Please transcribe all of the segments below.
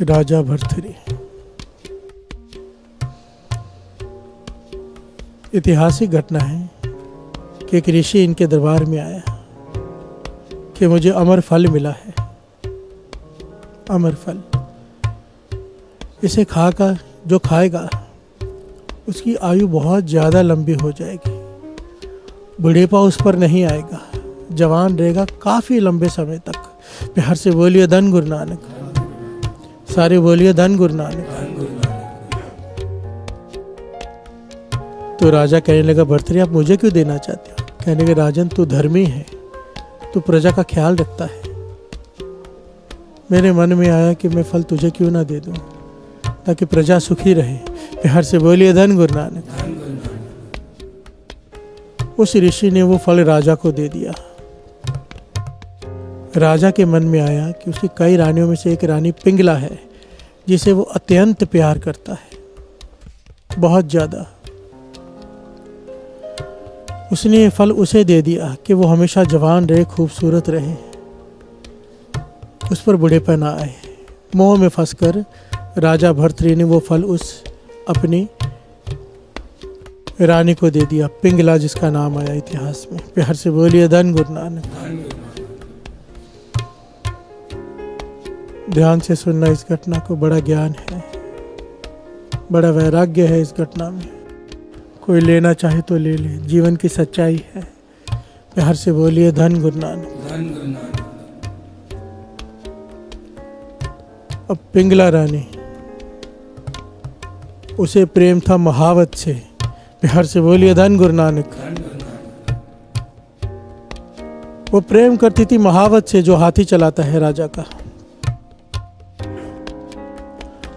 राजा भर्तृहरि। ऐतिहासिक घटना है कि एक ऋषि इनके दरबार में आया कि मुझे अमर फल मिला है। अमर फल, इसे खाकर जो खाएगा उसकी आयु बहुत ज़्यादा लंबी हो जाएगी, बुढ़ेपा उस पर नहीं आएगा, जवान रहेगा काफ़ी लंबे समय तक। बिहार से बोलिए धन गुरु नानक, सारे बोलिए धन गुरु नानक। तो राजा कहने लगा, भर्तृहरि आप मुझे क्यों देना चाहते हो? कहने लगे, राजन तू धर्मी है, तू प्रजा का ख्याल रखता है। मेरे मन में आया कि मैं फल तुझे क्यों ना दे दूं, ताकि प्रजा सुखी रहे। बिहार से बोलिए धन गुरु नानक। उस ऋषि ने वो फल राजा को दे दिया। राजा के मन में आया कि उसकी कई रानियों में से एक रानी पिंगला है, जिसे वो अत्यंत प्यार करता है, बहुत ज़्यादा। उसने ये फल उसे दे दिया कि वो हमेशा जवान रहे, खूबसूरत रहे, उस पर बुढ़ेपा ना आए। मोह में फंसकर राजा भर्तृहरि ने वो फल उस अपनी रानी को दे दिया, पिंगला जिसका नाम आया इतिहास में। प्यार से बोलिए धन गुरु नानक। ध्यान से सुनना इस घटना को, बड़ा ज्ञान है, बड़ा वैराग्य है इस घटना में। कोई लेना चाहे तो ले ले, जीवन की सच्चाई है। प्यार से बोलिए धन गुरु नानक। अब पिंगला रानी, उसे प्रेम था महावत से। प्यार से बोलिए धन गुरु नानक। वो प्रेम करती थी महावत से, जो हाथी चलाता है राजा का।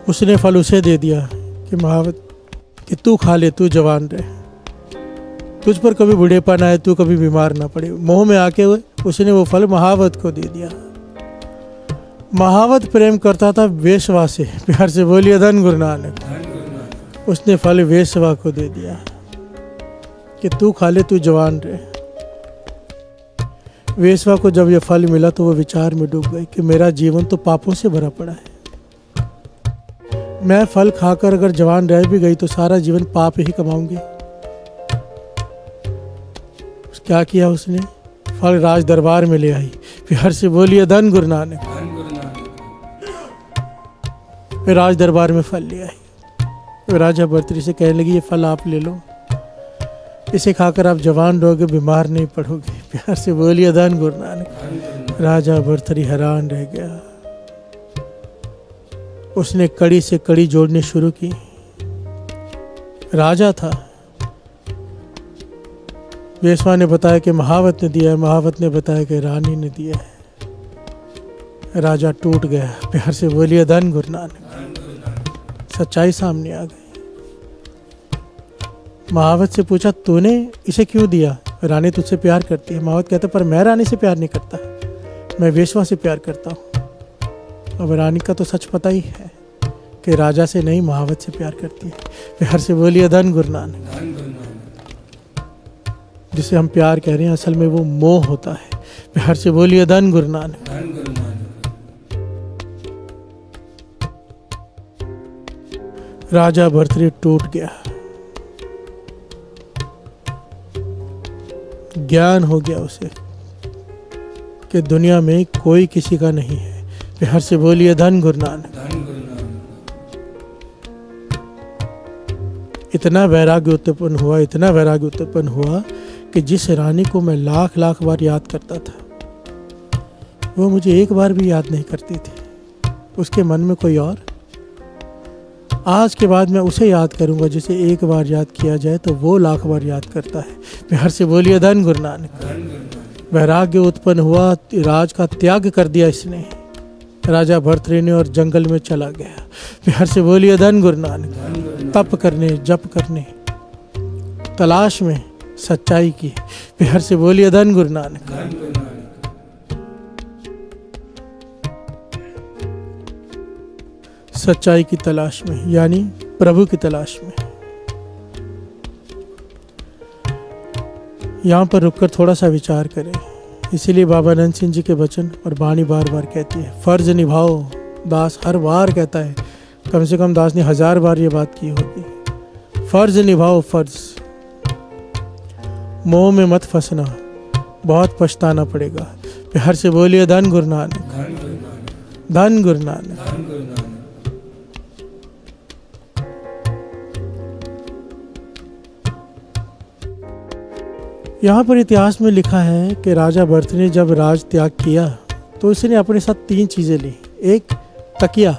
उसने फल उसे दे दिया कि महावत कि तू खा ले, तू जवान रहे, तुझ पर कभी बुढ़ेपा ना आए, तू कभी बीमार ना पड़े। मोह में आके उसने वो फल महावत को दे दिया। महावत प्रेम करता था वेश्वा से। प्यार से बोलिए धन गुरु नानक। उसने फल वेश्वा को दे दिया कि तू खा ले, तू जवान रहे। वेश्वा को जब ये फल मिला तो वो विचार में डूब गई कि मेरा जीवन तो पापों से भरा पड़ा है। मैं फल खाकर अगर जवान रह भी गई तो सारा जीवन पाप ही कमाऊंगी। क्या किया उसने? फल राज दरबार में ले आई। प्यार से बोलिए धन गुरु नानक। फिर राज दरबार में फल ले आई। राजा भर्तृहरि से कहने लगी, ये फल आप ले लो, इसे खाकर आप जवान रहोगे, बीमार नहीं पड़ोगे। प्यार से बोलिए धन गुरु नानक। राजा भर्तृहरि हैरान रह गया। उसने कड़ी से कड़ी जोड़नी शुरू की। राजा था, वेश्वा ने बताया कि महावत ने दिया है, महावत ने बताया कि रानी ने दिया है। राजा टूट गया। प्यार से बोलिए धन गुरु नानक। सच्चाई सामने आ गई। महावत से पूछा, तूने इसे क्यों दिया? रानी तुझसे प्यार करती है। महावत कहता, पर मैं रानी से प्यार नहीं करता, मैं वेश्वा से प्यार करता हूँ। अब रानी का तो सच पता ही है कि राजा से नहीं, महावत से प्यार करती है। प्यार से बोलिए धन गुरु नानक। जिसे हम प्यार कह रहे हैं, असल में वो मोह होता है। प्यार से बोलिए धन गुरु नानक। राजा भर्तृहरि टूट गया। ज्ञान हो गया उसे कि दुनिया में कोई किसी का नहीं है। प्यार से बोलिए धन गुरु नानक। इतना वैराग्य उत्पन्न हुआ, इतना वैराग्य उत्पन्न हुआ कि जिस रानी को मैं लाख लाख बार याद करता था, वो मुझे एक बार भी याद नहीं करती थी। उसके मन में कोई और। आज के बाद मैं उसे याद करूंगा जिसे एक बार याद किया जाए तो वो लाख बार याद करता है। प्यार से बोलिए धन गुरु नानक। वैराग्य उत्पन्न हुआ, राज का त्याग कर दिया इसने। राजा भर्तृहरि ने और जंगल में चला गया। प्यार से बोलिए धन गुरु नानक। तप करने, जप करने, तलाश में सच्चाई की। प्यार से बोलिए धन गुरु नानक। सच्चाई की तलाश में, यानी प्रभु की तलाश में। यहाँ पर रुककर थोड़ा सा विचार करें। इसीलिए बाबा नंद सिंह जी के वचन और वाणी बार बार कहती है, फर्ज निभाओ दास हर बार कहता है, कम से कम दास ने 1000 बार ये बात की होगी, फर्ज निभाओ फर्ज, मोह में मत फंसना, बहुत पछताना पड़ेगा। प्यार से बोलिए धन गुरु नानक, धन गुरु नानक। यहाँ पर इतिहास में लिखा है कि राजा भरत ने जब राज त्याग किया तो उसने अपने साथ 3 चीज़ें ली। एक तकिया,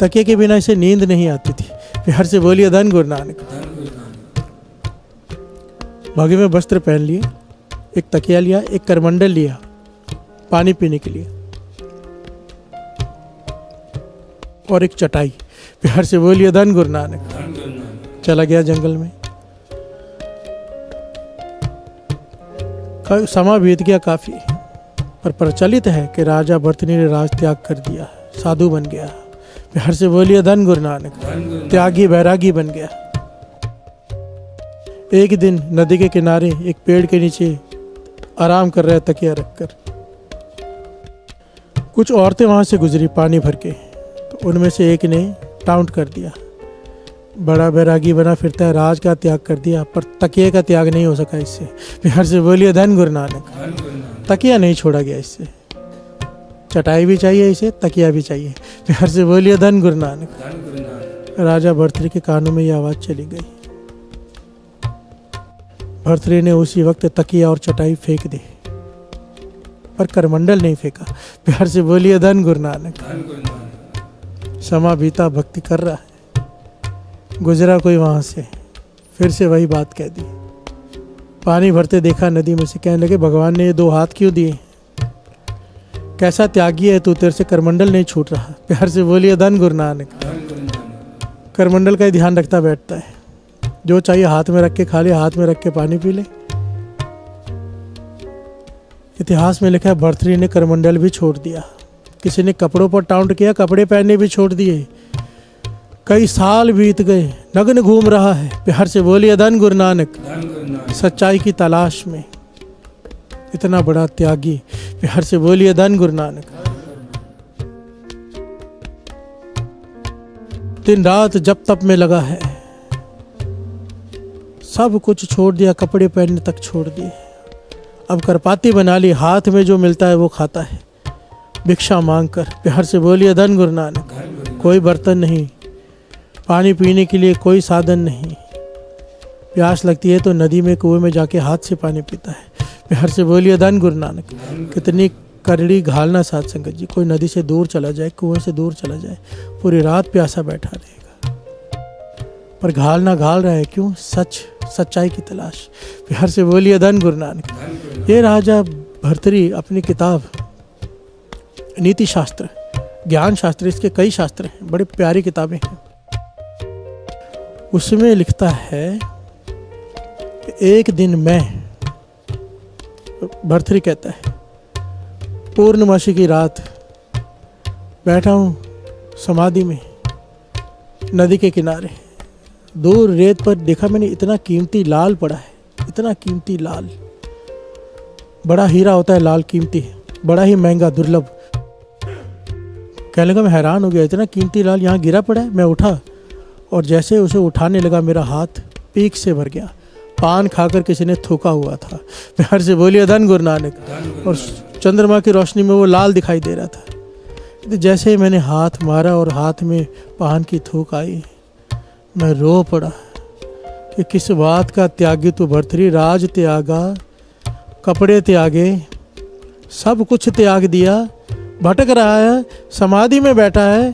तकिए के बिना इसे नींद नहीं आती थी। प्यार से बोलिए धन गुरु नानक। भागे में वस्त्र पहन लिए, एक तकिया लिया, एक करमंडल लिया पानी पीने के लिए, और एक चटाई। प्यार से बोलिए धन गुरु नानक। चला गया जंगल में। समा बीत गया काफी, पर प्रचलित है कि राजा भरत ने राज त्याग कर दिया, साधु बन गया। प्यार से बोलिए धन गुरु नानक। त्यागी बैरागी बन गया। एक दिन नदी के किनारे एक पेड़ के नीचे आराम कर रहे तकिया रखकर, कुछ औरतें वहां से गुजरी पानी भर के, तो उनमें से एक ने टाउट कर दिया, बड़ा बैरागी बना फिरता है, राज का त्याग कर दिया पर तकिए का त्याग नहीं हो सका इससे। प्यार से बोलिए धन गुरु नानक। तकिया नहीं छोड़ा गया इससे, चटाई भी चाहिए इसे, तकिया भी चाहिए। प्यार से बोलिए धन गुरु नानक। राजा भर्तृहरि के कानों में यह आवाज चली गई। भर्तृहरि ने उसी वक्त तकिया और चटाई फेंक दी, पर करमंडल नहीं फेंका। प्यार से बोलिए धन गुरु नानक। समा बीता, भक्ति कर रहा है, गुजरा कोई वहां से, फिर से वही बात कह दी। पानी भरते देखा नदी में से, कहने लगे भगवान ने ये 2 हाथ क्यों दिए, कैसा त्यागी है तू, तेरे से करमंडल नहीं छूट रहा। प्यार से बोलिए धन गुरु नानक। करमंडल का ही ध्यान रखता बैठता है, जो चाहिए हाथ में रख के खा ले, हाथ में रख के पानी पी ले। इतिहास में लिखा है भर्तृहरि ने करमंडल भी छोड़ दिया। किसी ने कपड़ों पर टाउट किया, कपड़े पहनने भी छोड़ दिए। कई साल बीत गए, नग्न घूम रहा है। प्यार से बोलिए धन गुरु नानक। सच्चाई की तलाश में इतना बड़ा त्यागी। प्यार से बोलिए धन गुरु नानक। दिन रात जप तप में लगा है, सब कुछ छोड़ दिया, कपड़े पहनने तक छोड़ दिए। अब करपाती बना ली, हाथ में जो मिलता है वो खाता है, भिक्षा मांगकर। प्यार से बोलिए धन गुरु नानक। कोई बर्तन नहीं, पानी पीने के लिए कोई साधन नहीं, प्यास लगती है तो नदी में कुएं में जाके हाथ से पानी पीता है। प्यार से बोलिए धन गुरु नानक। कितनी करड़ी घालना साध संगत जी, कोई नदी से दूर चला जाए, कुएं से दूर चला जाए, पूरी रात प्यासा बैठा रहेगा, पर घालना घाल रहा है। क्यों? सच्चाई की तलाश। प्यार से बोलिए धन गुरु नानक। ये राजा भर्तृहरि अपनी किताब नीति शास्त्र, ज्ञान शास्त्र, इसके कई शास्त्र हैं, बड़ी प्यारी किताबें हैं। उसमें लिखता है कि एक दिन मैं, भर्तृहरि कहता है, पूर्णमासी की रात बैठा हूँ समाधि में नदी के किनारे, दूर रेत पर देखा मैंने इतना कीमती लाल पड़ा है, इतना कीमती लाल, बड़ा हीरा होता है लाल, कीमती, बड़ा ही महंगा, दुर्लभ। कहने लगा, मैं हैरान हो गया, इतना कीमती लाल यहाँ गिरा पड़ा है। मैं उठा और जैसे उसे उठाने लगा मेरा हाथ पीक से भर गया, पान खाकर किसी ने थूका हुआ था। प्यार से बोलिए धन गुरु नानक। और चंद्रमा की रोशनी में वो लाल दिखाई दे रहा था। तो जैसे ही मैंने हाथ मारा और हाथ में पान की थूक आई, मैं रो पड़ा कि किस बात का त्यागी तू भर्तृहरि। राज त्यागा, कपड़े त्यागे, सब कुछ त्याग दिया, भटक रहा है, समाधि में बैठा है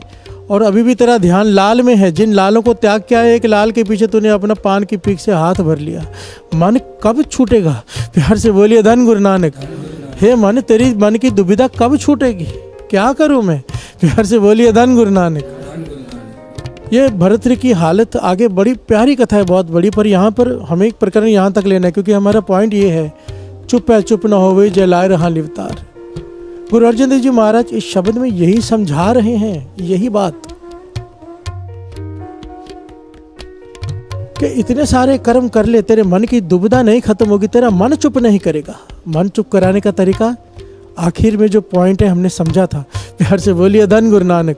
और अभी भी तेरा ध्यान लाल में है। जिन लालों को त्याग किया है, एक लाल के पीछे तूने अपना पान की पीक से हाथ भर लिया। मन कब छूटेगा? प्यार से बोलिए धन गुरु नानक। हे मन, तेरी मन की दुविधा कब छूटेगी? क्या करूं मैं? प्यार से बोलिए धन गुरु नानक। ये भर्तृहरि की हालत आगे बड़ी प्यारी कथा है, बहुत बड़ी, पर यहाँ पर हमें एक प्रकरण यहाँ तक लेना है, क्योंकि हमारा पॉइंट ये है, चुप है चुप न होवे जय लाए रहा लिवतार। गुरु अर्जन देव जी महाराज इस शब्द में यही समझा रहे हैं, यही बात कि इतने सारे कर्म कर ले, तेरे मन की दुविधा नहीं खत्म होगी, तेरा मन चुप नहीं करेगा। मन चुप कराने का तरीका आखिर में जो पॉइंट है हमने समझा था। प्यार से बोलिए धन गुरु नानक।